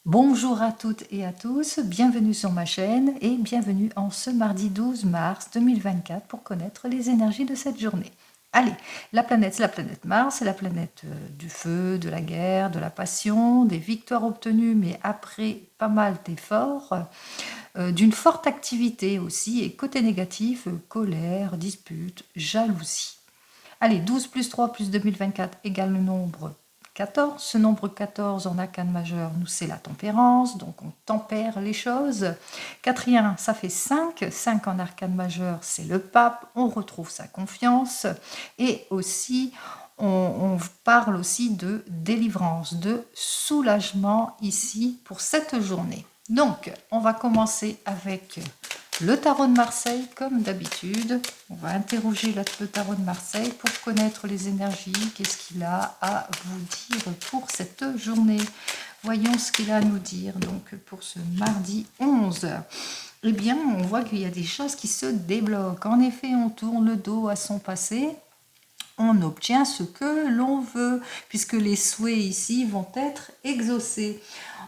Bonjour à toutes et à tous, bienvenue sur ma chaîne et bienvenue en ce mardi 12 mars 2024 pour connaître les énergies de cette journée. Allez, la planète, c'est la planète Mars, c'est la planète du feu, de la guerre, de la passion, des victoires obtenues, mais après pas mal d'efforts, d'une forte activité aussi, et côté négatif, colère, dispute, jalousie. Allez, 12 plus 3 plus 2024 égale le nombre 14. Ce nombre 14 en arcane majeur, nous, c'est la tempérance, donc on tempère les choses. Quatrième, ça fait 5. 5 en arcane majeur, c'est le pape, on retrouve sa confiance. Et aussi, on parle aussi de délivrance, de soulagement ici pour cette journée. Donc, on va commencer avec le tarot de Marseille, comme d'habitude. On va interroger le tarot de Marseille pour connaître les énergies. Qu'est-ce qu'il a à vous dire pour cette journée? Voyons ce qu'il a à nous dire donc pour ce mardi 11. Eh bien, on voit qu'il y a des choses qui se débloquent. En effet, on tourne le dos à son passé. On obtient ce que l'on veut, puisque les souhaits ici vont être exaucés.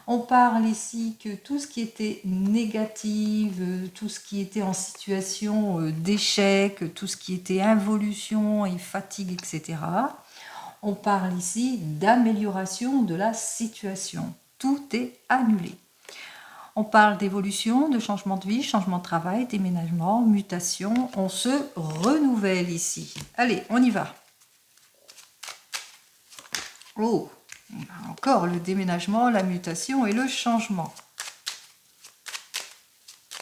On parle ici que tout ce qui était négatif, tout ce qui était en situation d'échec, tout ce qui était involution et fatigue, etc. On parle ici d'amélioration de la situation. Tout est annulé. On parle d'évolution, de changement de vie, changement de travail, déménagement, mutation. On se renouvelle ici. Allez, on y va. Oh, encore le déménagement, la mutation et le changement.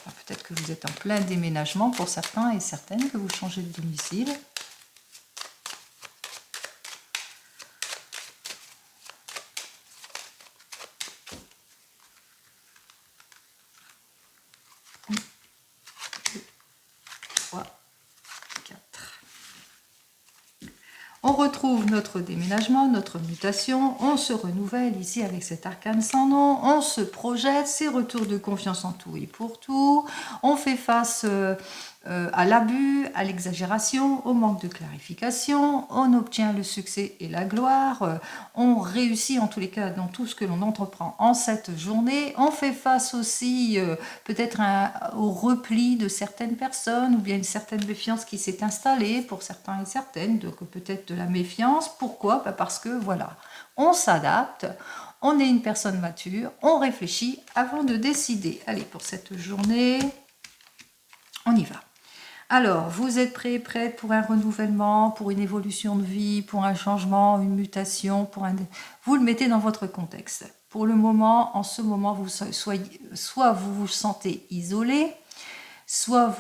Peut-être que vous êtes en plein déménagement pour certains et certaines, que vous changez de domicile. Un, deux, trois, quatre. On retrouve notre déménagement, notre mutation, on se renouvelle ici avec cet arcane sans nom, on se projette, ces retours de confiance en tout et pour tout, on fait face à l'abus, à l'exagération, au manque de clarification, on obtient le succès et la gloire, on réussit en tous les cas dans tout ce que l'on entreprend en cette journée, on fait face aussi peut-être au repli de certaines personnes ou bien une certaine méfiance qui s'est installée pour certains et certaines, donc peut-être de la méfiance. Pourquoi? Parce que voilà, on s'adapte, on est une personne mature, on réfléchit avant de décider. Allez, pour cette journée, on y va. Alors, vous êtes prêts, prête pour un renouvellement, pour une évolution de vie, pour un changement, une mutation, vous le mettez dans votre contexte. Pour le moment, en ce moment, soit vous vous sentez isolé, soit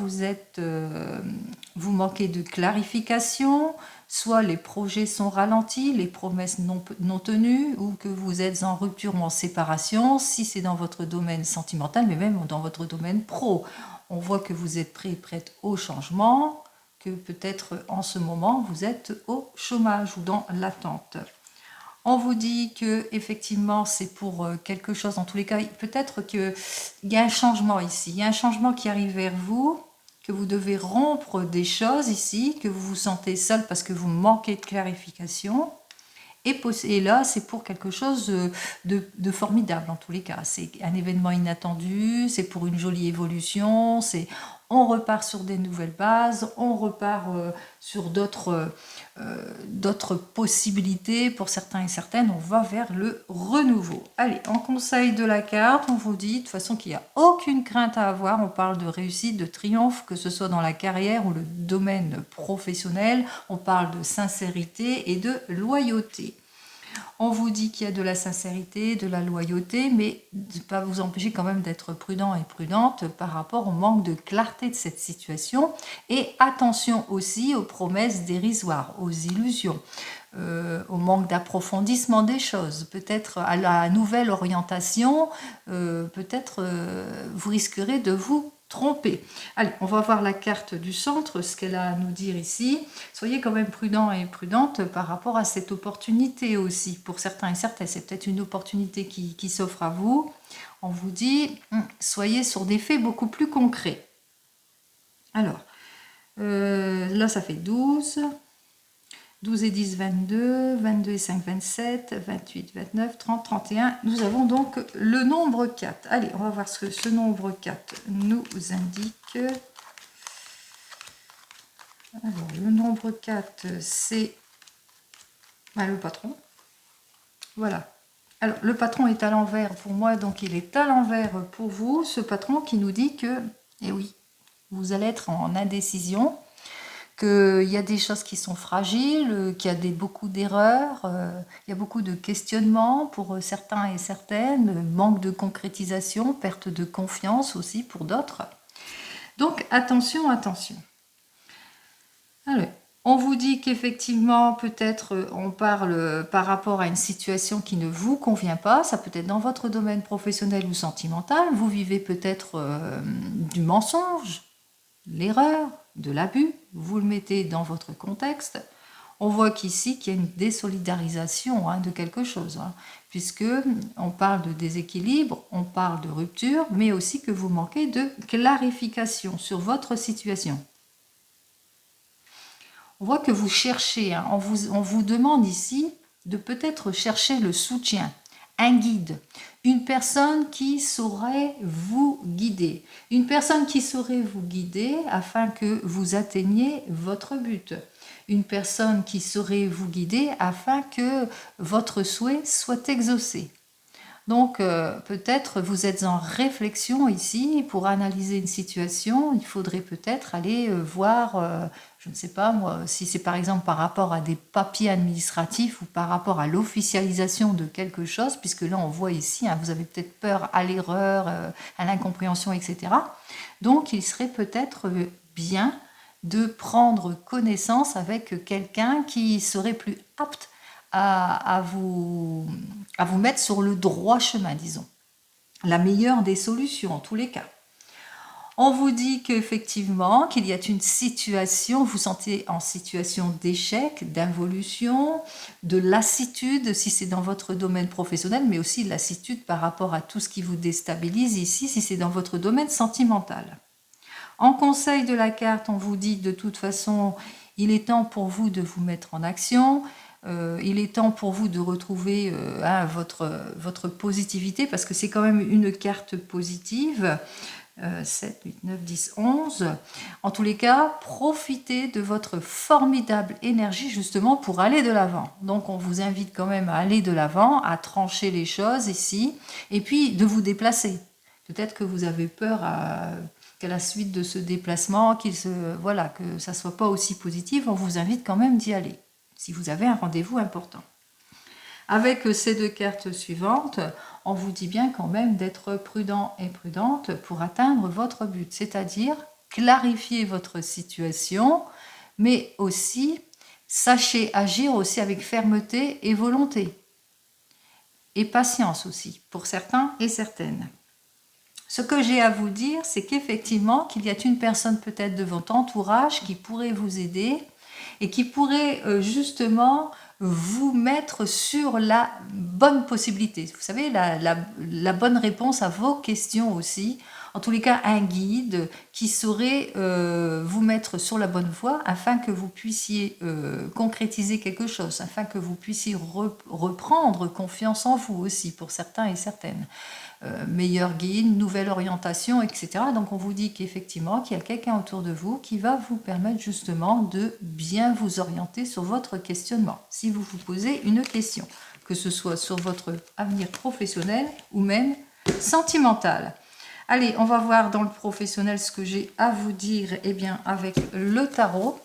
vous manquez de clarification, soit les projets sont ralentis, les promesses non tenues, ou que vous êtes en rupture ou en séparation, si c'est dans votre domaine sentimental, mais même dans votre domaine pro. On voit que vous êtes prêt et prête au changement, que peut-être en ce moment vous êtes au chômage ou dans l'attente. On vous dit que effectivement c'est pour quelque chose, en tous les cas, peut-être qu'il y a un changement ici, il y a un changement qui arrive vers vous, que vous devez rompre des choses ici, que vous vous sentez seul parce que vous manquez de clarification. Et là, c'est pour quelque chose de formidable en tous les cas. C'est un événement inattendu, c'est pour une jolie évolution, on repart sur des nouvelles bases, on repart sur d'autres possibilités. Pour certains et certaines, on va vers le renouveau. Allez, en conseil de la carte, on vous dit de toute façon qu'il n'y a aucune crainte à avoir. On parle de réussite, de triomphe, que ce soit dans la carrière ou le domaine professionnel. On parle de sincérité et de loyauté. On vous dit qu'il y a de la sincérité, de la loyauté, mais de ne pas vous empêcher quand même d'être prudent et prudente par rapport au manque de clarté de cette situation. Et attention aussi aux promesses dérisoires, aux illusions, au manque d'approfondissement des choses, peut-être à la nouvelle orientation, peut-être vous risquerez de vous tromper. Allez, on va voir la carte du centre, ce qu'elle a à nous dire ici. Soyez quand même prudent et prudente par rapport à cette opportunité aussi. Pour certains et certaines, c'est peut-être une opportunité qui s'offre à vous. On vous dit, soyez sur des faits beaucoup plus concrets. Alors, là, ça fait 12. 12 et 10, 22, 22 et 5, 27, 28, 29, 30, 31. Nous avons donc le nombre 4. Allez, on va voir ce que ce nombre 4 nous indique. Alors, le nombre 4, c'est le patron. Voilà. Alors, le patron est à l'envers pour moi, donc il est à l'envers pour vous. Ce patron qui nous dit que, eh oui, vous allez être en indécision, qu'il y a des choses qui sont fragiles, qu'il y a beaucoup d'erreurs, il y a beaucoup de questionnements pour certains et certaines, manque de concrétisation, perte de confiance aussi pour d'autres. Donc, attention, attention. Alors, on vous dit qu'effectivement, peut-être on parle par rapport à une situation qui ne vous convient pas. Ça peut être dans votre domaine professionnel ou sentimental. Vous vivez peut-être du mensonge, l'erreur, de l'abus. Vous le mettez dans votre contexte. On voit qu'ici, qu'il y a une désolidarisation de quelque chose, puisque on parle de déséquilibre, on parle de rupture, mais aussi que vous manquez de clarification sur votre situation. On voit que vous cherchez, on vous demande ici de peut-être chercher le soutien, un guide, une personne qui saurait vous guider. Une personne qui saurait vous guider afin que vous atteigniez votre but. Une personne qui saurait vous guider afin que votre souhait soit exaucé. Donc, peut-être vous êtes en réflexion ici pour analyser une situation. Il faudrait peut-être aller voir, je ne sais pas moi, si c'est par exemple par rapport à des papiers administratifs ou par rapport à l'officialisation de quelque chose, puisque là on voit ici, vous avez peut-être peur à l'erreur, à l'incompréhension, etc. Donc, il serait peut-être bien de prendre connaissance avec quelqu'un qui serait plus apte à vous mettre sur le droit chemin, disons. La meilleure des solutions, en tous les cas. On vous dit qu'effectivement, qu'il y a une situation, vous sentez en situation d'échec, d'involution, de lassitude, si c'est dans votre domaine professionnel, mais aussi lassitude par rapport à tout ce qui vous déstabilise ici, si c'est dans votre domaine sentimental. En conseil de la carte, on vous dit de toute façon, il est temps pour vous de vous mettre en action. Il est temps pour vous de retrouver votre positivité, parce que c'est quand même une carte positive. 7, 8, 9, 10, 11. En tous les cas, profitez de votre formidable énergie justement pour aller de l'avant. Donc on vous invite quand même à aller de l'avant, à trancher les choses ici, et puis de vous déplacer. Peut-être que vous avez peur qu'à la suite de ce déplacement, que ça ne soit pas aussi positif. On vous invite quand même d'y aller, si vous avez un rendez-vous important. Avec ces deux cartes suivantes, on vous dit bien quand même d'être prudent et prudente pour atteindre votre but, c'est-à-dire clarifier votre situation, mais aussi sachez agir aussi avec fermeté et volonté. Et patience aussi, pour certains et certaines. Ce que j'ai à vous dire, c'est qu'effectivement, qu'il y a une personne peut-être de votre entourage qui pourrait vous aider et qui pourrait justement vous mettre sur la bonne possibilité. Vous savez, la bonne réponse à vos questions aussi. En tous les cas, un guide qui saurait vous mettre sur la bonne voie afin que vous puissiez concrétiser quelque chose, afin que vous puissiez reprendre confiance en vous aussi, pour certains et certaines. Meilleur guide, nouvelle orientation, etc. Donc on vous dit qu'effectivement, qu'il y a quelqu'un autour de vous qui va vous permettre justement de bien vous orienter sur votre questionnement. Si vous vous posez une question, que ce soit sur votre avenir professionnel ou même sentimental. Allez, on va voir dans le professionnel ce que j'ai à vous dire avec le tarot.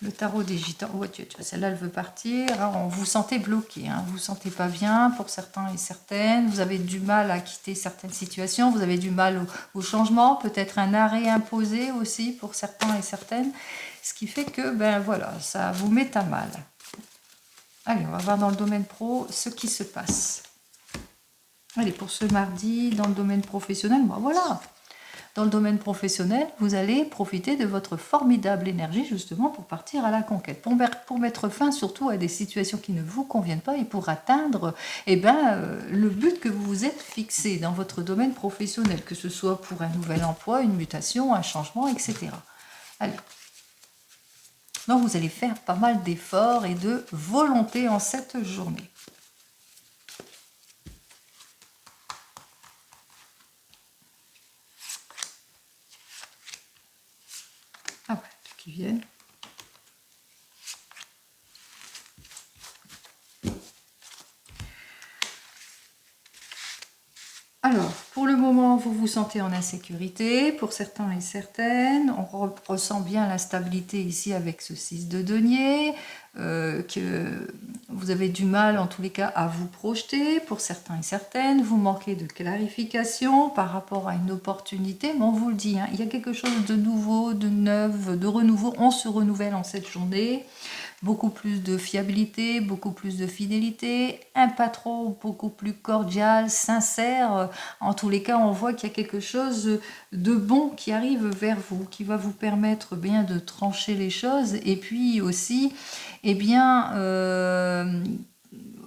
Le tarot des gitans. Oh, celle-là, elle veut partir. Alors, vous sentez bloqué. Vous ne vous sentez pas bien pour certains et certaines. Vous avez du mal à quitter certaines situations. Vous avez du mal au changement. Peut-être un arrêt imposé aussi pour certains et certaines. Ce qui fait que, ça vous met à mal. Allez, on va voir dans le domaine pro ce qui se passe. Allez, pour ce mardi, dans le domaine professionnel, voilà. Dans le domaine professionnel, vous allez profiter de votre formidable énergie justement pour partir à la conquête, pour mettre fin surtout à des situations qui ne vous conviennent pas et pour atteindre le but que vous vous êtes fixé dans votre domaine professionnel, que ce soit pour un nouvel emploi, une mutation, un changement, etc. Allez. Donc vous allez faire pas mal d'efforts et de volonté en cette journée. Ah ouais, qui viennent. Alors, pour le moment, vous vous sentez en insécurité, pour certains et certaines. On ressent bien la stabilité ici avec ce 6 de denier, que vous avez du mal en tous les cas à vous projeter, pour certains et certaines. Vous manquez de clarification par rapport à une opportunité, mais on vous le dit, hein, il y a quelque chose de nouveau, de neuf, de renouveau. On se renouvelle en cette journée. Beaucoup plus de fiabilité, beaucoup plus de fidélité, un patron beaucoup plus cordial, sincère. En tous les cas, on voit qu'il y a quelque chose de bon qui arrive vers vous, qui va vous permettre bien de trancher les choses et puis aussi, eh bien,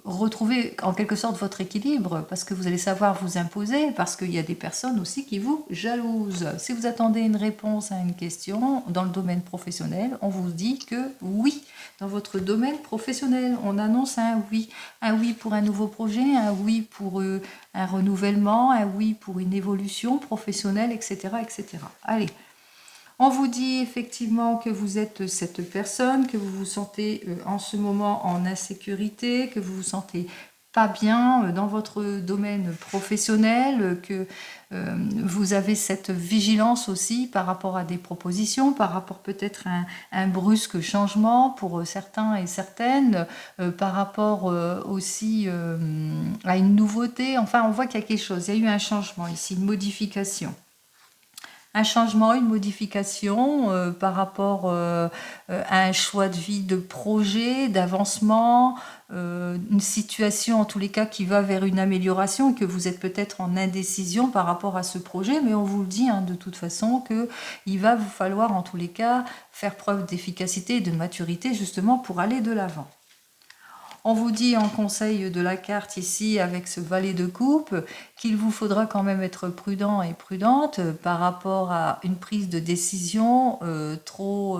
retrouver en quelque sorte votre équilibre parce que vous allez savoir vous imposer, parce qu'il y a des personnes aussi qui vous jalousent. Si vous attendez une réponse à une question dans le domaine professionnel, on vous dit que oui. Dans votre domaine professionnel, on annonce un oui pour un nouveau projet, un oui pour un renouvellement, un oui pour une évolution professionnelle, etc., etc. Allez. On vous dit effectivement que vous êtes cette personne, que vous vous sentez en ce moment en insécurité, que vous vous sentez pas bien dans votre domaine professionnel, que vous avez cette vigilance aussi par rapport à des propositions, par rapport peut-être à un brusque changement pour certains et certaines, par rapport aussi à une nouveauté. Enfin, on voit qu'il y a quelque chose, il y a eu un changement ici, une modification. Un changement, une modification par rapport à un choix de vie, de projet, d'avancement, une situation en tous les cas qui va vers une amélioration et que vous êtes peut-être en indécision par rapport à ce projet, mais on vous le dit de toute façon qu'il va vous falloir en tous les cas faire preuve d'efficacité et de maturité justement pour aller de l'avant. On vous dit en conseil de la carte ici avec ce valet de coupe qu'il vous faudra quand même être prudent et prudente par rapport à une prise de décision trop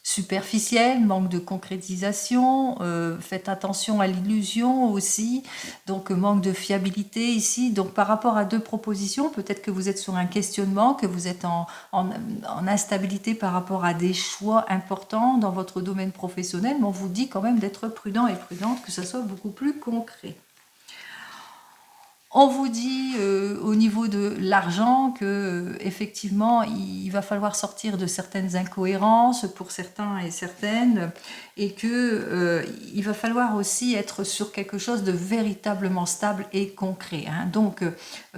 superficielle, manque de concrétisation, faites attention à l'illusion aussi, donc manque de fiabilité ici. Donc par rapport à deux propositions, peut-être que vous êtes sur un questionnement, que vous êtes en instabilité par rapport à des choix importants dans votre domaine professionnel, mais on vous dit quand même d'être prudent et prudente, que ça soit beaucoup plus concret. On vous dit au niveau de l'argent que effectivement il va falloir sortir de certaines incohérences pour certains et certaines et que il va falloir aussi être sur quelque chose de véritablement stable et concret. Hein. Donc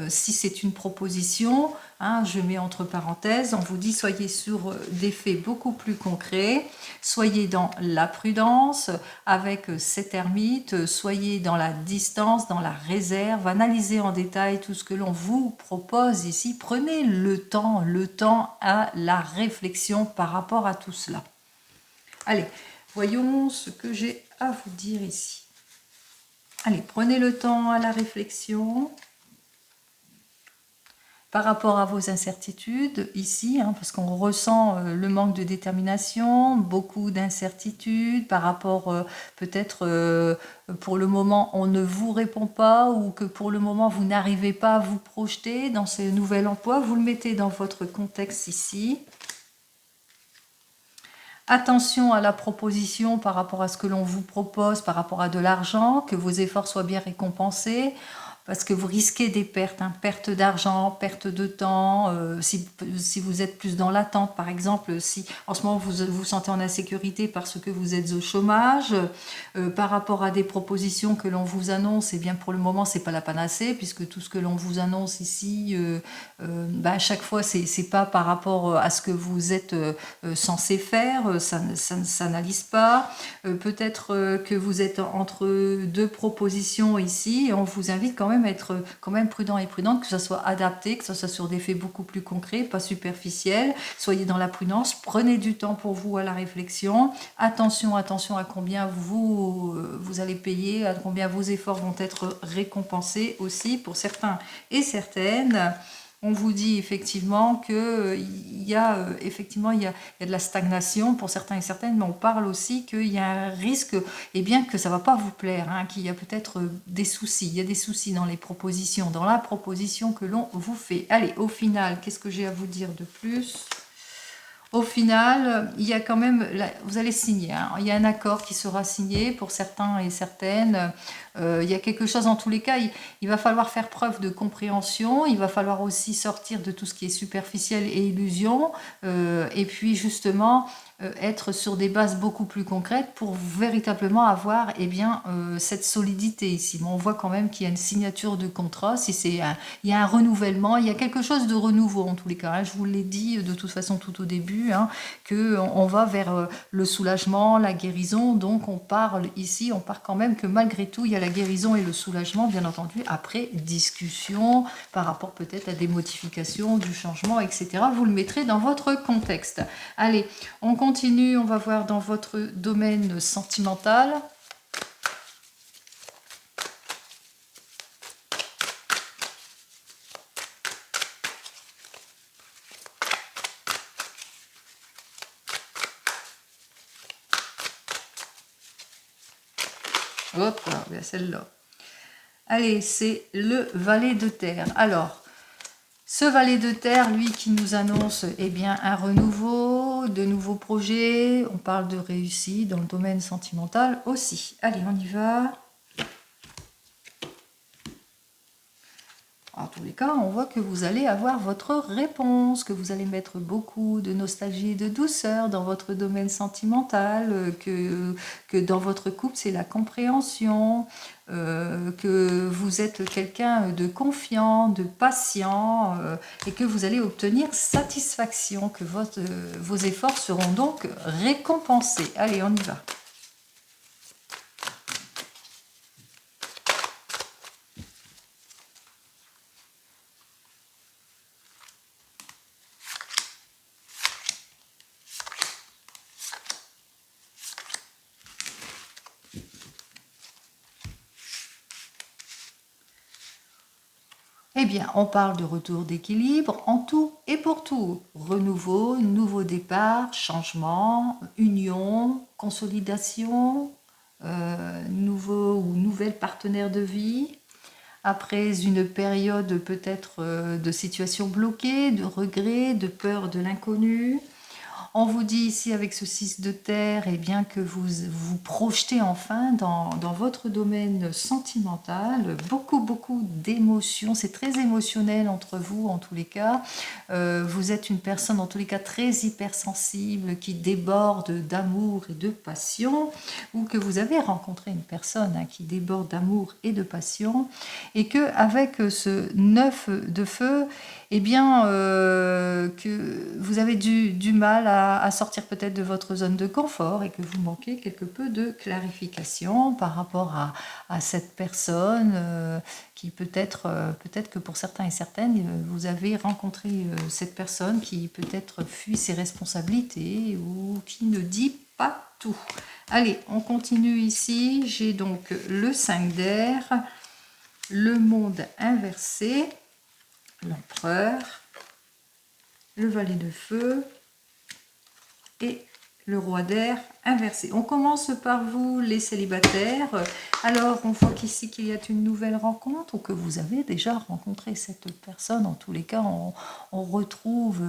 si c'est une proposition, je mets entre parenthèses, on vous dit soyez sur des faits beaucoup plus concrets, soyez dans la prudence avec cet ermite, soyez dans la distance, dans la réserve, analysez en détail tout ce que l'on vous propose ici, prenez le temps à la réflexion par rapport à tout cela. Allez, voyons ce que j'ai à vous dire ici. Allez, prenez le temps à la réflexion par rapport à vos incertitudes ici, parce qu'on ressent le manque de détermination, beaucoup d'incertitudes par rapport peut-être pour le moment on ne vous répond pas ou que pour le moment vous n'arrivez pas à vous projeter dans ce nouvel emploi, vous le mettez dans votre contexte ici. Attention à la proposition par rapport à ce que l'on vous propose, par rapport à de l'argent, que vos efforts soient bien récompensés. Parce que vous risquez des pertes, perte d'argent, perte de temps, si vous êtes plus dans l'attente, par exemple, si en ce moment vous vous sentez en insécurité parce que vous êtes au chômage, par rapport à des propositions que l'on vous annonce, eh bien pour le moment c'est pas la panacée, puisque tout ce que l'on vous annonce ici, à chaque fois c'est pas par rapport à ce que vous êtes censé faire, ça ne s'analyse pas. Peut-être que vous êtes entre deux propositions ici, et on vous invite quand même à être quand même prudent et prudente, que ça soit adapté, que ça soit sur des faits beaucoup plus concrets, pas superficiels. Soyez dans la prudence, prenez du temps pour vous à la réflexion. Attention à combien vous allez payer, à combien vos efforts vont être récompensés aussi pour certains et certaines. On vous dit effectivement que il y a effectivement il y a de la stagnation pour certains et certaines, mais on parle aussi qu'il y a un risque, et bien que ça va pas vous plaire, hein, qu'il y a peut-être des soucis. Il y a des soucis dans les propositions, dans la proposition que l'on vous fait. Allez, au final, qu'est-ce que j'ai à vous dire de plus? Au final, il y a quand même, vous allez signer, hein, il y a un accord qui sera signé pour certains et certaines. Il y a quelque chose, en tous les cas, il va falloir faire preuve de compréhension, il va falloir aussi sortir de tout ce qui est superficiel et illusion, et puis justement être sur des bases beaucoup plus concrètes pour véritablement avoir cette solidité ici. Mais on voit quand même qu'il y a une signature de contrat, il y a un renouvellement, il y a quelque chose de renouveau en tous les cas, hein. Je vous l'ai dit de toute façon tout au début, hein, qu'on va vers le soulagement, la guérison. Donc on parle quand même que malgré tout, il y a la guérison et le soulagement, bien entendu, après discussion par rapport peut-être à des modifications, du changement, etc. Vous le mettrez dans votre contexte. Allez, on continue, on va voir dans votre domaine sentimental. Hop, bien celle-là. Allez, c'est le valet de terre. Alors, ce valet de terre, lui, qui nous annonce un renouveau, de nouveaux projets. On parle de réussite dans le domaine sentimental aussi. Allez, on y va. En tous les cas, on voit que vous allez avoir votre réponse, que vous allez mettre beaucoup de nostalgie et de douceur dans votre domaine sentimental, que dans votre couple, c'est la compréhension, que vous êtes quelqu'un de confiant, de patient, et que vous allez obtenir satisfaction, que vos efforts seront donc récompensés. Allez, on y va. Eh bien, on parle de retour d'équilibre en tout et pour tout. Renouveau, nouveau départ, changement, union, consolidation, nouveau ou nouvelle partenaire de vie. Après une période peut-être de situation bloquée, de regret, de peur de l'inconnu. On vous dit ici avec ce 6 de terre, que vous vous projetez enfin dans votre domaine sentimental, beaucoup d'émotions, c'est très émotionnel entre vous en tous les cas. Vous êtes une personne en tous les cas très hypersensible qui déborde d'amour et de passion, ou que vous avez rencontré une personne qui déborde d'amour et de passion, et que avec ce 9 de feu, que vous avez du mal à sortir peut-être de votre zone de confort et que vous manquez quelque peu de clarification par rapport à cette personne qui peut-être que pour certains et certaines, vous avez rencontré cette personne qui peut-être fuit ses responsabilités ou qui ne dit pas tout. Allez, on continue ici. J'ai donc le 5 d'air, le monde inversé, l'empereur, le valet de feu et le roi d'air inversé. On commence par vous, les célibataires. Alors, on voit qu'ici qu'il y a une nouvelle rencontre ou que vous avez déjà rencontré cette personne. En tous les cas, on retrouve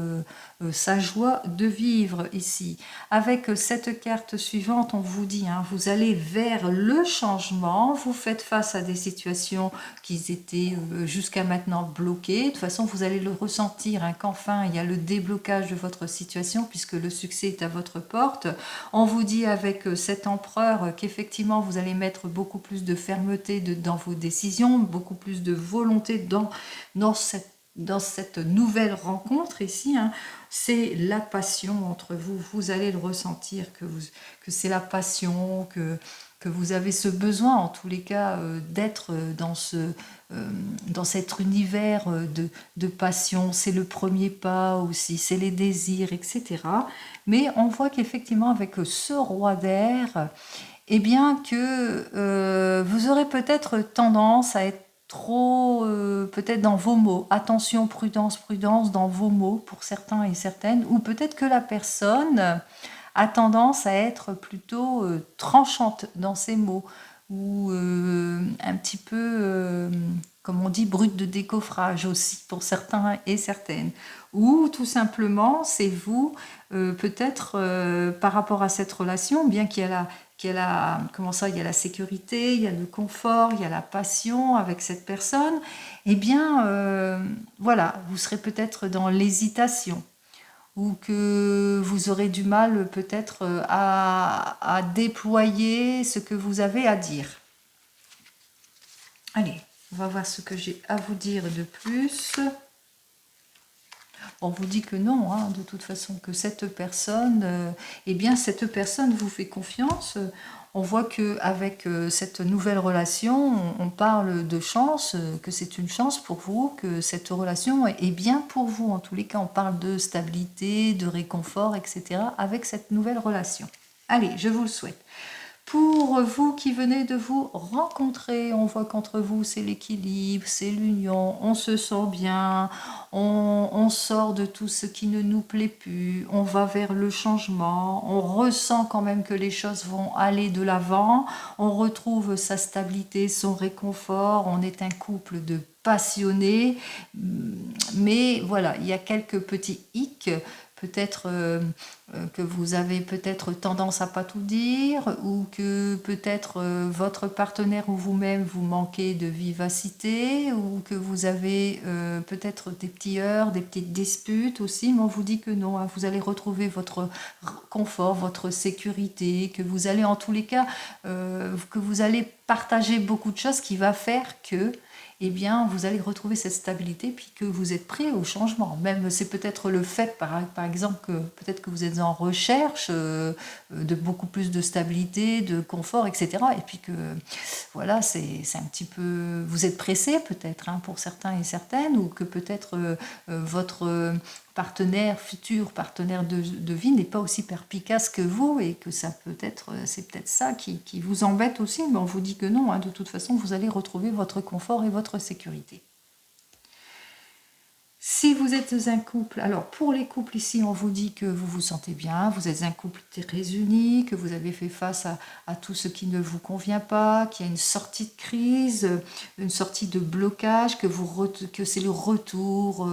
sa joie de vivre ici. Avec cette carte suivante, on vous dit, vous allez vers le changement. Vous faites face à des situations qui étaient jusqu'à maintenant bloquées. De toute façon, vous allez le ressentir qu'enfin, il y a le déblocage de votre situation puisque le succès est à votre porte. On vous dit avec cet empereur qu'effectivement vous allez mettre beaucoup plus de fermeté dans vos décisions, beaucoup plus de volonté dans cette nouvelle rencontre ici. C'est la passion entre vous, vous allez le ressentir que c'est la passion, que vous avez ce besoin en tous les cas d'être dans cet univers de passion. C'est le premier pas aussi, c'est les désirs, etc. Mais on voit qu'effectivement avec ce roi d'air, que vous aurez peut-être tendance à être trop peut-être dans vos mots. Attention, prudence, prudence dans vos mots pour certains et certaines. Ou peut-être que la personne a tendance à être plutôt tranchante dans ses mots. Ou un petit peu, comme on dit, brute de décoffrage aussi pour certains et certaines. Ou tout simplement, c'est vous, peut-être par rapport à cette relation, bien comment ça, il y a la sécurité, il y a le confort, il y a la passion avec cette personne, eh bien, voilà, vous serez peut-être dans l'hésitation ou que vous aurez du mal peut-être à déployer ce que vous avez à dire. Allez, on va voir ce que j'ai à vous dire de plus. On vous dit que non, hein, de toute façon, que cette personne, eh bien, cette personne vous fait confiance. On voit qu'avec cette nouvelle relation, on parle de chance, que c'est une chance pour vous, que cette relation est bien pour vous. En tous les cas, on parle de stabilité, de réconfort, etc. avec cette nouvelle relation. Allez, je vous le souhaite. Pour vous qui venez de vous rencontrer, on voit qu'entre vous c'est l'équilibre, c'est l'union, on se sent bien, on sort de tout ce qui ne nous plaît plus, on va vers le changement, on ressent quand même que les choses vont aller de l'avant, on retrouve sa stabilité, son réconfort, on est un couple de passionnés, mais voilà, il y a quelques petits hicks, peut-être que vous avez peut-être tendance à pas tout dire ou que peut-être votre partenaire ou vous-même vous manquez de vivacité ou que vous avez peut-être des petits heurts, des petites disputes aussi, mais on vous dit que non, hein, vous allez retrouver votre confort, votre sécurité, que vous allez en tous les cas, que vous allez partager beaucoup de choses qui va faire que eh bien, vous allez retrouver cette stabilité puis que vous êtes prêt au changement. Même c'est peut-être le fait, par exemple, que peut-être que vous êtes en recherche de beaucoup plus de stabilité, de confort, etc. Et puis que, voilà, c'est un petit peu... Vous êtes pressé peut-être hein, pour certains et certaines, ou que peut-être votre partenaire, futur partenaire de vie n'est pas aussi perspicace que vous et que ça peut être, c'est peut-être ça qui vous embête aussi, mais on vous dit que non, hein, de toute façon vous allez retrouver votre confort et votre sécurité. Si vous êtes un couple, alors pour les couples ici, on vous dit que vous vous sentez bien, vous êtes un couple très uni, que vous avez fait face à tout ce qui ne vous convient pas, qu'il y a une sortie de crise, une sortie de blocage, que c'est le retour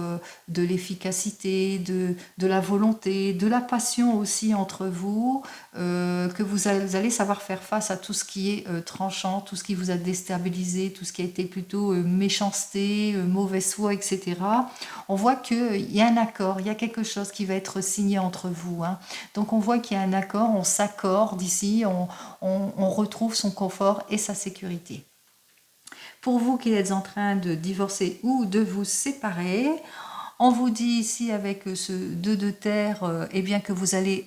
de l'efficacité, de la volonté, de la passion aussi entre vous, que vous allez savoir faire face à tout ce qui est tranchant, tout ce qui vous a déstabilisé, tout ce qui a été plutôt méchanceté, mauvaise foi, etc. On voit qu'il y a un accord, il y a quelque chose qui va être signé entre vous. Hein. Donc on voit qu'il y a un accord, on s'accorde ici, on retrouve son confort et sa sécurité. Pour vous qui êtes en train de divorcer ou de vous séparer, on vous dit ici avec ce 2 de terre, eh bien que vous allez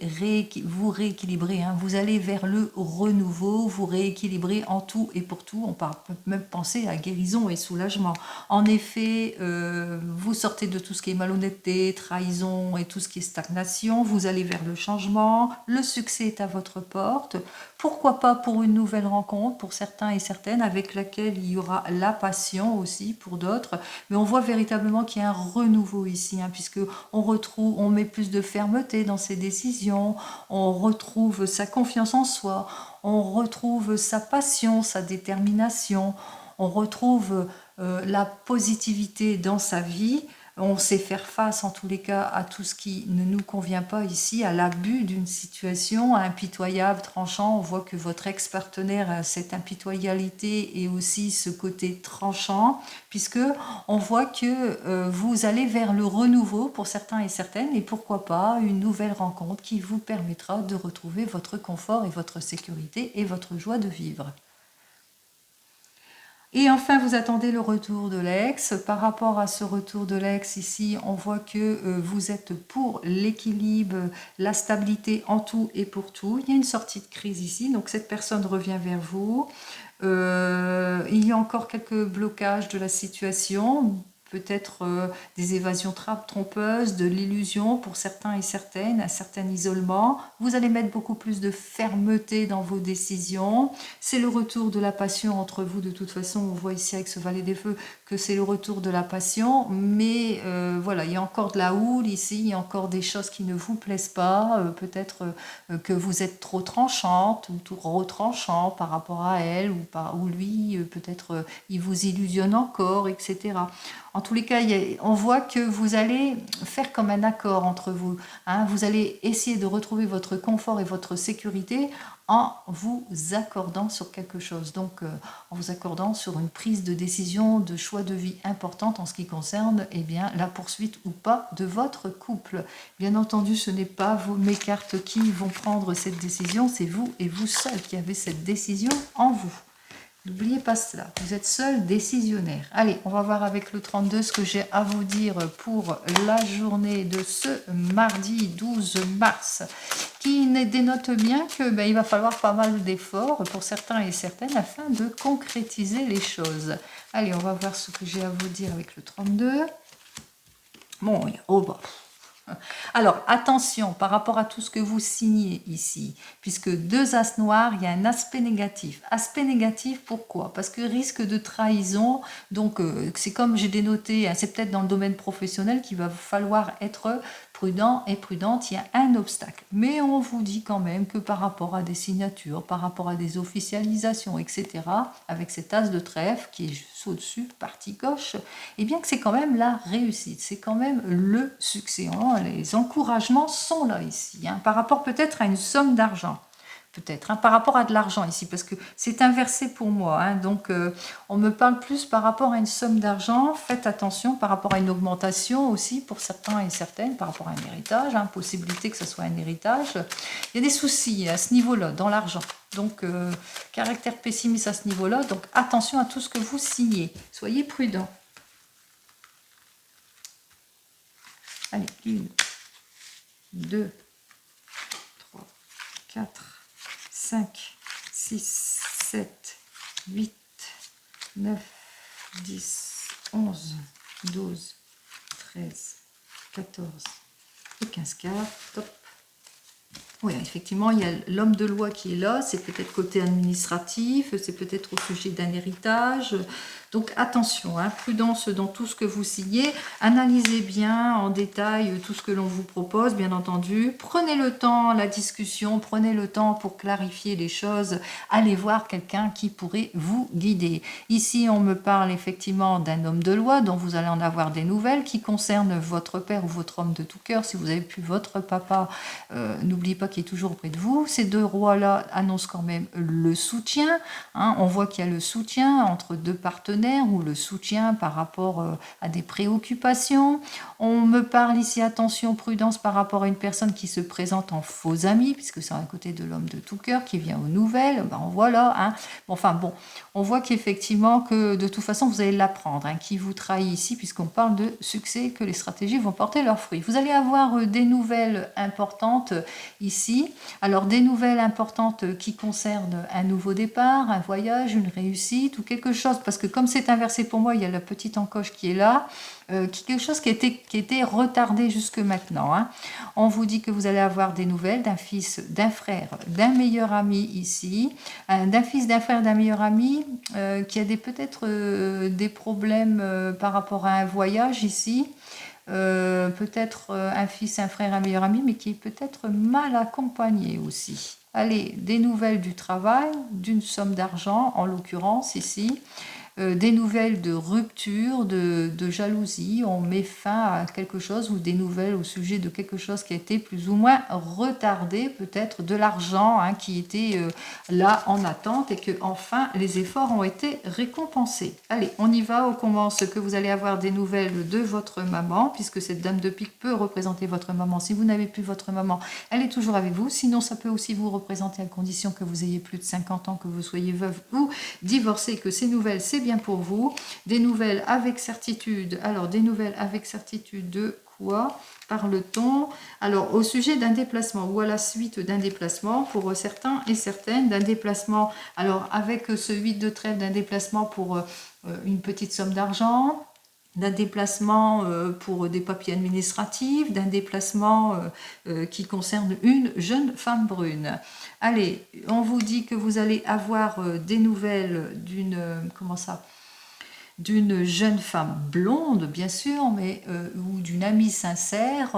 vous rééquilibrer, hein, vous allez vers le renouveau, vous rééquilibrer en tout et pour tout. On peut même penser à guérison et soulagement. En effet, vous sortez de tout ce qui est malhonnêteté, trahison et tout ce qui est stagnation. Vous allez vers le changement. Le succès est à votre porte. Pourquoi pas pour une nouvelle rencontre, pour certains et certaines, avec laquelle il y aura la passion aussi pour d'autres. Mais on voit véritablement qu'il y a un renouveau ici, hein, puisque on met plus de fermeté dans ses décisions, on retrouve sa confiance en soi, on retrouve sa passion, sa détermination, on retrouve la positivité dans sa vie. On sait faire face en tous les cas à tout ce qui ne nous convient pas ici, à l'abus d'une situation impitoyable, tranchant. On voit que votre ex-partenaire a cette impitoyabilité et aussi ce côté tranchant, puisque on voit que vous allez vers le renouveau pour certains et certaines, et pourquoi pas une nouvelle rencontre qui vous permettra de retrouver votre confort et votre sécurité et votre joie de vivre. Et enfin, vous attendez le retour de l'ex. Par rapport à ce retour de l'ex, ici, on voit que vous êtes pour l'équilibre, la stabilité en tout et pour tout. Il y a une sortie de crise ici, donc cette personne revient vers vous. Il y a encore quelques blocages de la situation. peut-être des évasions trompeuses, de l'illusion pour certains et certaines, un certain isolement. Vous allez mettre beaucoup plus de fermeté dans vos décisions. C'est le retour de la passion entre vous. De toute façon, on voit ici avec ce valet des feux que c'est le retour de la passion. Mais voilà, il y a encore de la houle ici, il y a encore des choses qui ne vous plaisent pas. Peut-être que vous êtes trop tranchante ou trop tranchant par rapport à elle ou lui, peut-être il vous illusionne encore, etc. En tous les cas, on voit que vous allez faire comme un accord entre vous. Hein. Vous allez essayer de retrouver votre confort et votre sécurité en vous accordant sur quelque chose. Donc, en vous accordant sur une prise de décision, de choix de vie importante en ce qui concerne bien, la poursuite ou pas de votre couple. Bien entendu, ce n'est pas mes cartes qui vont prendre cette décision, c'est vous et vous seul qui avez cette décision en vous. N'oubliez pas cela, vous êtes seul décisionnaire. Allez, on va voir avec le 32 ce que j'ai à vous dire pour la journée de ce mardi 12 mars, qui dénote bien que il va falloir pas mal d'efforts pour certains et certaines afin de concrétiser les choses. Allez, on va voir ce que j'ai à vous dire avec le 32. Bon, oh bah... Alors, attention par rapport à tout ce que vous signez ici, puisque 2 as noirs, il y a un aspect négatif. Aspect négatif, pourquoi? Parce que risque de trahison, donc c'est comme j'ai dénoté, hein, c'est peut-être dans le domaine professionnel qu'il va falloir être prudent et prudente, il y a un obstacle. Mais on vous dit quand même que par rapport à des signatures, par rapport à des officialisations, etc., avec cet as de trèfle qui est juste au-dessus, partie gauche, et bien que c'est quand même la réussite, c'est quand même le succès. Les encouragements sont là ici, hein, par rapport peut-être à une somme d'argent. Peut-être, hein, par rapport à de l'argent ici, parce que c'est inversé pour moi. Hein, donc, on me parle plus par rapport à une somme d'argent. Faites attention par rapport à une augmentation aussi pour certains et certaines, par rapport à un héritage, hein, possibilité que ce soit un héritage. Il y a des soucis à ce niveau-là, dans l'argent. Donc, caractère pessimiste à ce niveau-là. Donc, attention à tout ce que vous signez. Soyez prudents. Allez, 1, 2, 3, 4. 5, 6, 7, 8, 9, 10, 11, 12, 13, 14 et 15 cartes. Top. Oui, effectivement, il y a l'homme de loi qui est là. C'est peut-être côté administratif, c'est peut-être au sujet d'un héritage. Donc attention, hein, prudence dans tout ce que vous signez. Analysez bien en détail tout ce que l'on vous propose, bien entendu. Prenez le temps, la discussion, prenez le temps pour clarifier les choses. Allez voir quelqu'un qui pourrait vous guider. Ici, on me parle effectivement d'un homme de loi dont vous allez en avoir des nouvelles qui concernent votre père ou votre homme de tout cœur. Si vous avez pu votre papa, n'oubliez pas qu'il est toujours auprès de vous. Ces 2 rois-là annoncent quand même le soutien. Hein. On voit qu'il y a le soutien entre 2 partenaires ou le soutien par rapport à des préoccupations. On me parle ici, attention, prudence par rapport à une personne qui se présente en faux ami, puisque c'est à côté de l'homme de tout cœur qui vient aux nouvelles. Ben, voilà. Hein. Enfin bon, on voit qu'effectivement, que de toute façon, vous allez l'apprendre, hein, qui vous trahit ici, puisqu'on parle de succès, que les stratégies vont porter leurs fruits. Vous allez avoir des nouvelles importantes ici. Alors, des nouvelles importantes qui concernent un nouveau départ, un voyage, une réussite ou quelque chose, parce que comme c'est inversé pour moi, il y a la petite encoche qui est là, quelque chose qui était retardé jusque maintenant. Hein. On vous dit que vous allez avoir des nouvelles d'un fils, d'un frère, d'un meilleur ami ici, d'un fils, d'un frère, d'un meilleur ami qui a peut-être des problèmes par rapport à un voyage ici. Peut-être un fils, un frère, un meilleur ami, mais qui est peut-être mal accompagné aussi. Allez, des nouvelles du travail, d'une somme d'argent, en l'occurrence ici. Des nouvelles de rupture, de jalousie, on met fin à quelque chose ou des nouvelles au sujet de quelque chose qui a été plus ou moins retardé, peut-être de l'argent hein, qui était là en attente et que enfin les efforts ont été récompensés. Allez, on y va, on commence que vous allez avoir des nouvelles de votre maman, puisque cette dame de pique peut représenter votre maman. Si vous n'avez plus votre maman, elle est toujours avec vous, sinon ça peut aussi vous représenter à condition que vous ayez plus de 50 ans, que vous soyez veuve ou divorcée, que ces nouvelles, c'est bien pour vous. Des nouvelles avec certitude. Alors, des nouvelles avec certitude de quoi parle-t-on? Alors, au sujet d'un déplacement ou à la suite d'un déplacement pour certains et certaines, d'un déplacement, alors avec ce 8 de trèfle, d'un déplacement pour une petite somme d'argent, d'un déplacement pour des papiers administratifs, d'un déplacement qui concerne une jeune femme brune. Allez, on vous dit que vous allez avoir des nouvelles d'une... comment ça, d'une jeune femme blonde, bien sûr, mais ou d'une amie sincère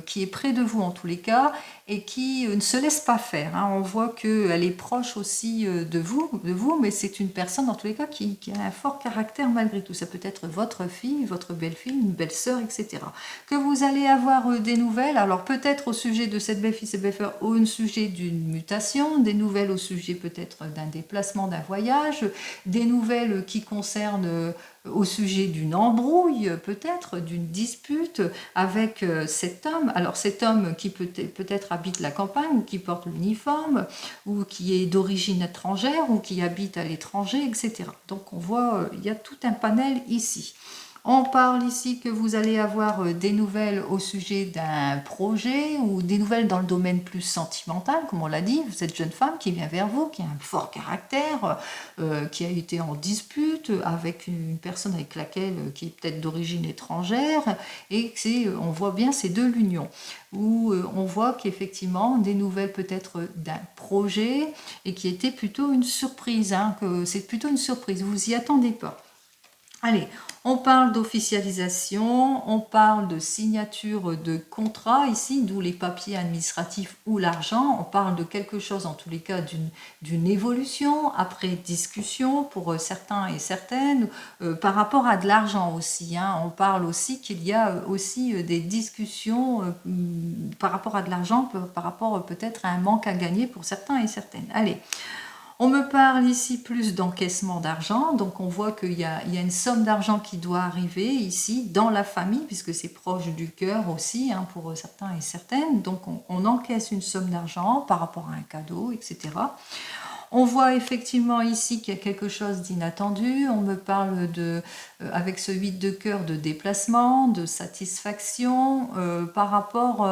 qui est près de vous en tous les cas et qui ne se laisse pas faire. Hein. On voit qu'elle est proche aussi de vous, mais c'est une personne en tous les cas qui a un fort caractère malgré tout. Ça peut être votre fille, votre belle-fille, une belle-sœur, etc. Que vous allez avoir des nouvelles, alors peut-être au sujet de cette belle-fille, cette belle-sœur, ou au sujet d'une mutation, des nouvelles au sujet peut-être d'un déplacement, d'un voyage, des nouvelles qui concernent au sujet d'une embrouille, peut-être, d'une dispute avec cet homme. Alors cet homme qui peut-être habite la campagne, ou qui porte l'uniforme, ou qui est d'origine étrangère, ou qui habite à l'étranger, etc. Donc on voit, il y a tout un panel ici. On parle ici que vous allez avoir des nouvelles au sujet d'un projet ou des nouvelles dans le domaine plus sentimental, comme on l'a dit, cette jeune femme qui vient vers vous, qui a un fort caractère, qui a été en dispute avec une personne avec laquelle qui est peut-être d'origine étrangère, et on voit bien ces deux l'union, où on voit qu'effectivement des nouvelles peut-être d'un projet et qui était plutôt une surprise, hein, que c'est plutôt une surprise, vous y attendez pas. Allez, on parle d'officialisation, on parle de signature de contrat ici, d'où les papiers administratifs ou l'argent. On parle de quelque chose, en tous les cas, d'une évolution après discussion pour certains et certaines, par rapport à de l'argent aussi. Hein. On parle aussi qu'il y a aussi des discussions par rapport à de l'argent, par rapport peut-être à un manque à gagner pour certains et certaines. Allez. On me parle ici plus d'encaissement d'argent, donc on voit qu'il y a une somme d'argent qui doit arriver ici dans la famille, puisque c'est proche du cœur aussi, hein, pour certains et certaines. Donc on encaisse une somme d'argent par rapport à un cadeau, etc. On voit effectivement ici qu'il y a quelque chose d'inattendu. On me parle avec ce 8 de cœur, de déplacement, de satisfaction par rapport...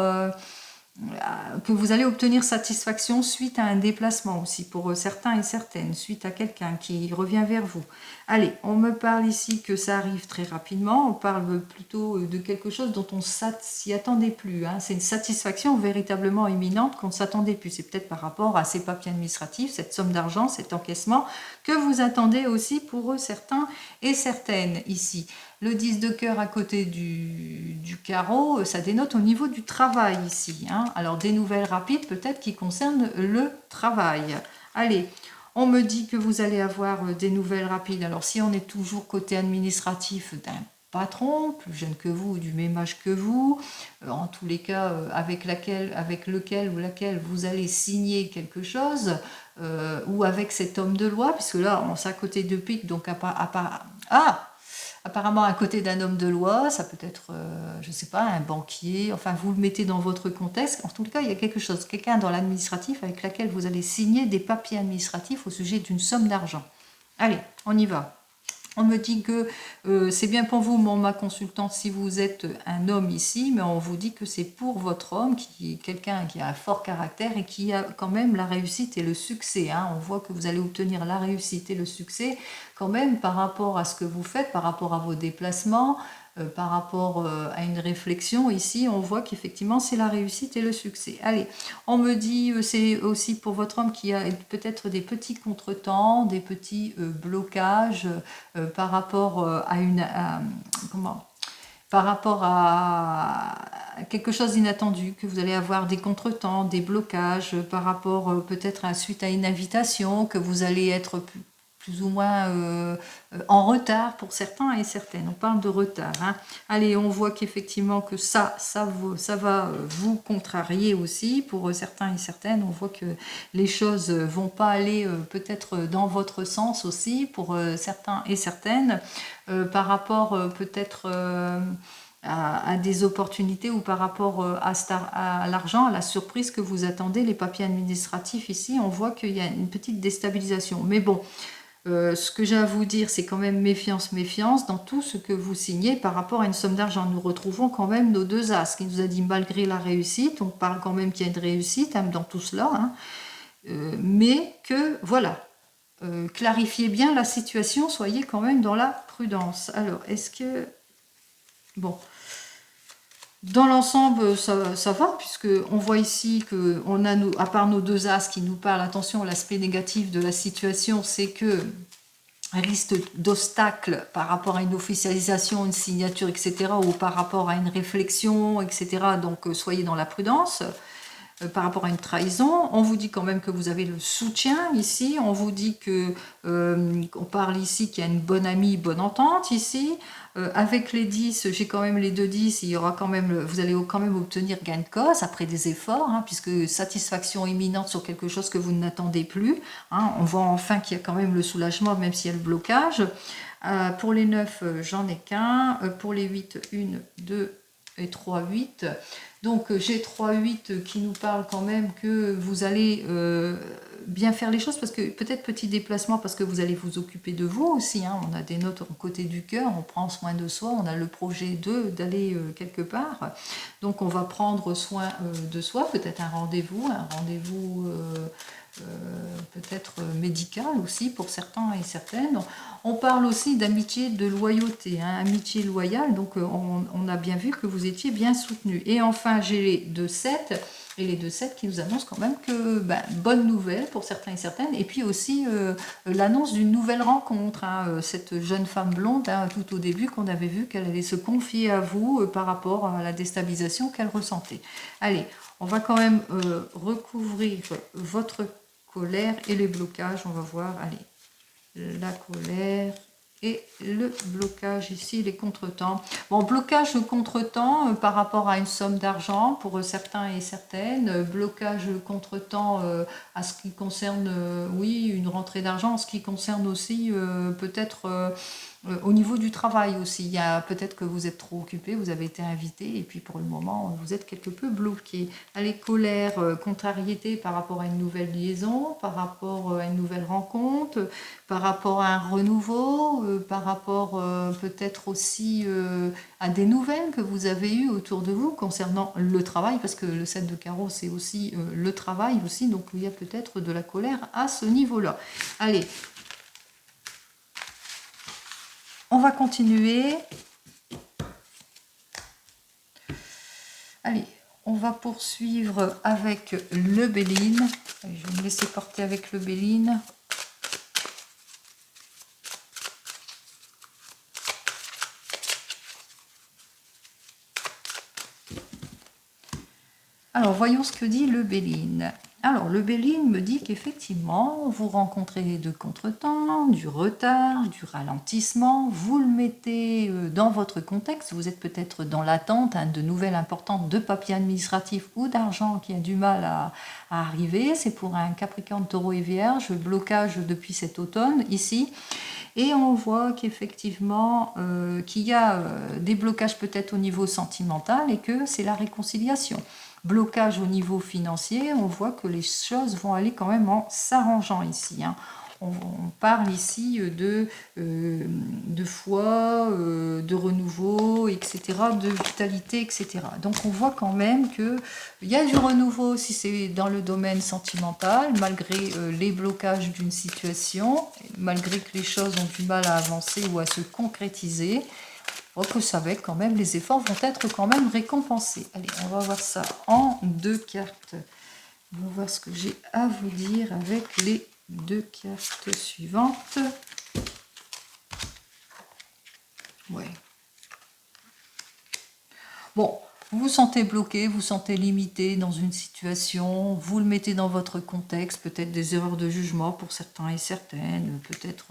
que vous allez obtenir satisfaction suite à un déplacement aussi pour certains et certaines, suite à quelqu'un qui revient vers vous. Allez, on me parle ici que ça arrive très rapidement, on parle plutôt de quelque chose dont on ne s'y attendait plus. Hein. C'est une satisfaction véritablement imminente qu'on ne s'attendait plus. C'est peut-être par rapport à ces papiers administratifs, cette somme d'argent, cet encaissement que vous attendez aussi pour certains et certaines ici. Le 10 de cœur à côté du carreau, ça dénote au niveau du travail ici. Hein. Alors des nouvelles rapides peut-être qui concernent le travail. Allez, on me dit que vous allez avoir des nouvelles rapides. Alors si on est toujours côté administratif d'un patron, plus jeune que vous, du même âge que vous, en tous les cas avec lequel ou laquelle vous allez signer quelque chose, ou avec cet homme de loi, puisque là on s'est à côté de pique, donc apparemment, à côté d'un homme de loi, ça peut être, je ne sais pas, un banquier, enfin, vous le mettez dans votre contexte. En tout cas, il y a quelque chose, quelqu'un dans l'administratif avec laquelle vous allez signer des papiers administratifs au sujet d'une somme d'argent. Allez, on y va. On me dit que c'est bien pour vous, ma consultante, si vous êtes un homme ici, mais on vous dit que c'est pour votre homme, qui est quelqu'un qui a un fort caractère et qui a quand même la réussite et le succès. Hein. On voit que vous allez obtenir la réussite et le succès quand même par rapport à ce que vous faites, par rapport à vos déplacements, par rapport à une réflexion. Ici, on voit qu'effectivement, c'est la réussite et le succès. Allez, on me dit, c'est aussi pour votre homme qui a peut-être des petits contretemps, des petits blocages par rapport par rapport à quelque chose d'inattendu, que vous allez avoir des contretemps, des blocages, par rapport peut-être suite à une invitation, que vous allez être plus ou moins en retard pour certains et certaines. On parle de retard. Hein. Allez, on voit qu'effectivement que ça va vous contrarier aussi pour certains et certaines. On voit que les choses vont pas aller peut-être dans votre sens aussi pour certains et certaines par rapport peut-être à des opportunités ou par rapport à l'argent, à la surprise que vous attendez, les papiers administratifs ici, on voit qu'il y a une petite déstabilisation. Mais bon, ce que j'ai à vous dire, c'est quand même méfiance, méfiance dans tout ce que vous signez par rapport à une somme d'argent. Nous retrouvons quand même nos deux as, qui nous a dit malgré la réussite, on parle quand même qu'il y a une réussite hein, dans tout cela, hein, mais que voilà, clarifiez bien la situation, soyez quand même dans la prudence. Alors, est-ce que Bon. Dans l'ensemble, ça va, puisque on voit ici qu'on a, à part nos deux as qui nous parlent, attention, l'aspect négatif de la situation, c'est que un risque d'obstacle par rapport à une officialisation, une signature, etc., ou par rapport à une réflexion, etc. Donc, soyez dans la prudence. Par rapport à une trahison, on vous dit quand même que vous avez le soutien ici, on vous dit que on parle ici qu'il y a une bonne amie, bonne entente ici. Avec les 10, j'ai quand même les 2 10, il y aura quand même, vous allez quand même obtenir gain de cause après des efforts, hein, puisque satisfaction imminente sur quelque chose que vous n'attendez plus. Hein, on voit enfin qu'il y a quand même le soulagement, même s'il y a le blocage. Pour les 9, j'en ai qu'un. Pour les 8, 1, 2 et 3, 8. Donc j'ai 3, 8 qui nous parlent quand même que vous allez bien faire les choses, parce que peut-être petit déplacement, parce que vous allez vous occuper de vous aussi. Hein. On a des notes au côté du cœur, on prend soin de soi, on a le projet d'aller quelque part. Donc on va prendre soin de soi, peut-être un rendez-vous peut-être médical aussi pour certains et certaines. On parle aussi d'amitié, de loyauté, hein, amitié loyale, donc on a bien vu que vous étiez bien soutenu. Et enfin, j'ai les 2-7, et les 2-7 qui nous annoncent quand même que bonne nouvelle pour certains et certaines, et puis aussi l'annonce d'une nouvelle rencontre, hein, cette jeune femme blonde, hein, tout au début, qu'on avait vu qu'elle allait se confier à vous par rapport à la déstabilisation qu'elle ressentait. Allez, on va quand même recouvrir votre colère et les blocages, on va voir, allez, la colère et le blocage ici, les contretemps. Bon, blocage, contretemps par rapport à une somme d'argent pour certains et certaines, blocage, contretemps à ce qui concerne, oui, une rentrée d'argent, en ce qui concerne aussi peut-être au niveau du travail aussi. Il y a peut-être que vous êtes trop occupé, vous avez été invité et puis pour le moment vous êtes quelque peu bloqué. Allez, colère, contrariété par rapport à une nouvelle liaison, par rapport à une nouvelle rencontre, par rapport à un renouveau, par rapport peut-être aussi à des nouvelles que vous avez eues autour de vous concernant le travail, parce que le 7 de carreau c'est aussi le travail aussi, donc il y a peut-être de la colère à ce niveau-là. Allez, on va continuer. Allez, on va poursuivre avec le Béline. Je vais me laisser porter avec le Béline. Alors, voyons ce que dit le Béline. Alors, le Béline me dit qu'effectivement, vous rencontrez de contretemps, du retard, du ralentissement, vous le mettez dans votre contexte, vous êtes peut-être dans l'attente de nouvelles importantes de papiers administratifs ou d'argent qui a du mal à arriver. C'est pour un Capricorne, Taureau et Vierge, blocage depuis cet automne ici. Et on voit qu'effectivement, qu'il y a des blocages peut-être au niveau sentimental et que c'est la réconciliation. Blocage au niveau financier, on voit que les choses vont aller quand même en s'arrangeant ici. Hein. On parle ici de foi, de renouveau, etc., de vitalité, etc. Donc on voit quand même qu'il y a du renouveau si c'est dans le domaine sentimental, malgré les blocages d'une situation, malgré que les choses ont du mal à avancer ou à se concrétiser. Vous savez quand même, les efforts vont être quand même récompensés. Allez, on va voir ça en 2 cartes. On va voir ce que j'ai à vous dire avec les 2 cartes suivantes. Ouais. Bon, vous vous sentez bloqué, vous vous sentez limité dans une situation, vous le mettez dans votre contexte, peut-être des erreurs de jugement pour certains et certaines, peut-être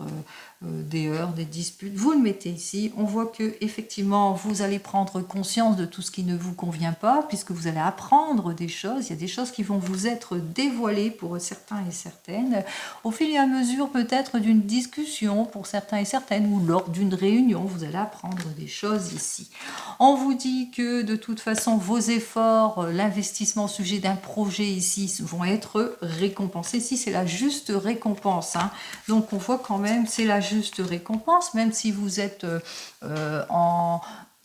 des heurts, des disputes, vous le mettez ici. On voit que effectivement vous allez prendre conscience de tout ce qui ne vous convient pas, puisque vous allez apprendre des choses, il y a des choses qui vont vous être dévoilées pour certains et certaines, au fil et à mesure peut-être d'une discussion pour certains et certaines, ou lors d'une réunion, vous allez apprendre des choses ici. On vous dit que de toute façon vos efforts, l'investissement au sujet d'un projet ici vont être récompensés. Ici c'est la juste récompense. Hein. Donc on voit quand même c'est la juste récompense, même si vous êtes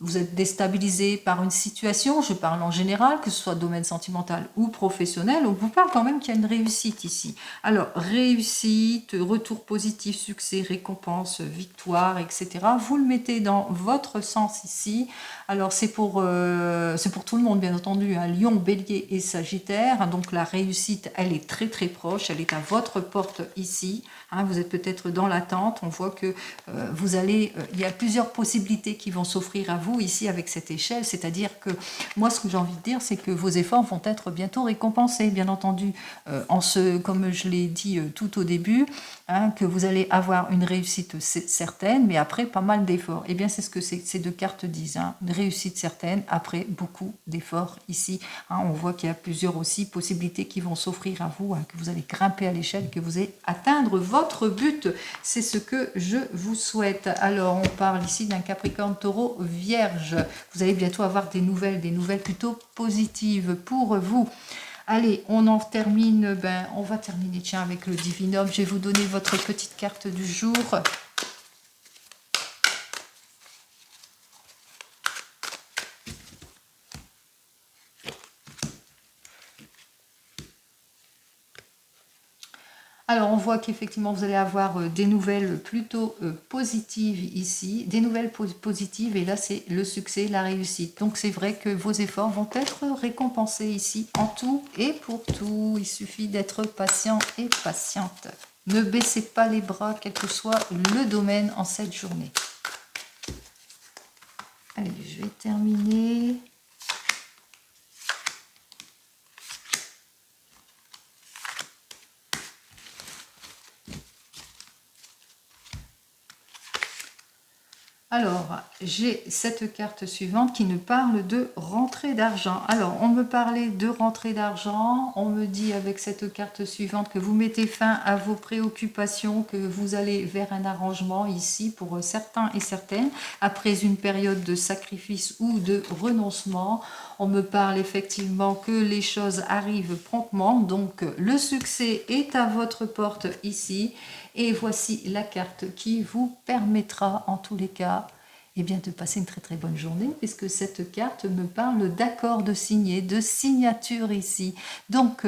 vous êtes déstabilisé par une situation, je parle en général, que ce soit domaine sentimental ou professionnel, on vous parle quand même qu'il y a une réussite ici. Alors, réussite, retour positif, succès, récompense, victoire, etc. Vous le mettez dans votre sens ici. Alors, c'est pour tout le monde, bien entendu, hein, Lion, Bélier et Sagittaire. Donc, la réussite, elle est très, très proche. Elle est à votre porte ici. Hein, vous êtes peut-être dans l'attente. On voit que il y a plusieurs possibilités qui vont s'offrir à vous ici avec cette échelle, c'est-à-dire que moi ce que j'ai envie de dire c'est que vos efforts vont être bientôt récompensés, bien entendu, comme je l'ai dit tout au début, hein, que vous allez avoir une réussite certaine, mais après pas mal d'efforts. Et bien c'est ce que ces deux cartes disent, hein, une réussite certaine après beaucoup d'efforts ici. Hein, on voit qu'il y a plusieurs aussi possibilités qui vont s'offrir à vous, hein, que vous allez grimper à l'échelle, que vous allez atteindre votre but. C'est ce que je vous souhaite. Alors, on parle ici d'un Capricorne, Taureau, Vierge. Vous allez bientôt avoir des nouvelles plutôt positives pour vous. Allez, on en termine, on va terminer, tiens, avec le Divinum. Je vais vous donner votre petite carte du jour. Alors, on voit qu'effectivement, vous allez avoir des nouvelles plutôt positives ici, des nouvelles positives, et là, c'est le succès, la réussite. Donc, c'est vrai que vos efforts vont être récompensés ici, en tout et pour tout. Il suffit d'être patient et patiente. Ne baissez pas les bras, quel que soit le domaine en cette journée. Allez, je vais terminer. Alors, j'ai cette carte suivante qui nous parle de rentrée d'argent. Alors, on me parlait de rentrée d'argent. On me dit avec cette carte suivante que vous mettez fin à vos préoccupations, que vous allez vers un arrangement ici pour certains et certaines, après une période de sacrifice ou de renoncement. On me parle effectivement que les choses arrivent promptement, donc le succès est à votre porte ici. Et voici la carte qui vous permettra en tous les cas de passer une très très bonne journée, puisque cette carte me parle d'accord de signer, de signature ici. Donc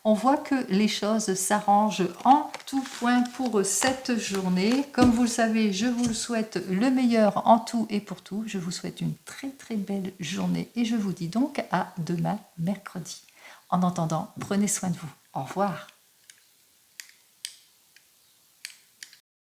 on voit que les choses s'arrangent en tout point pour cette journée. Comme vous le savez, je vous le souhaite le meilleur en tout et pour tout. Je vous souhaite une très très belle journée et je vous dis donc à demain mercredi. En attendant, prenez soin de vous. Au revoir.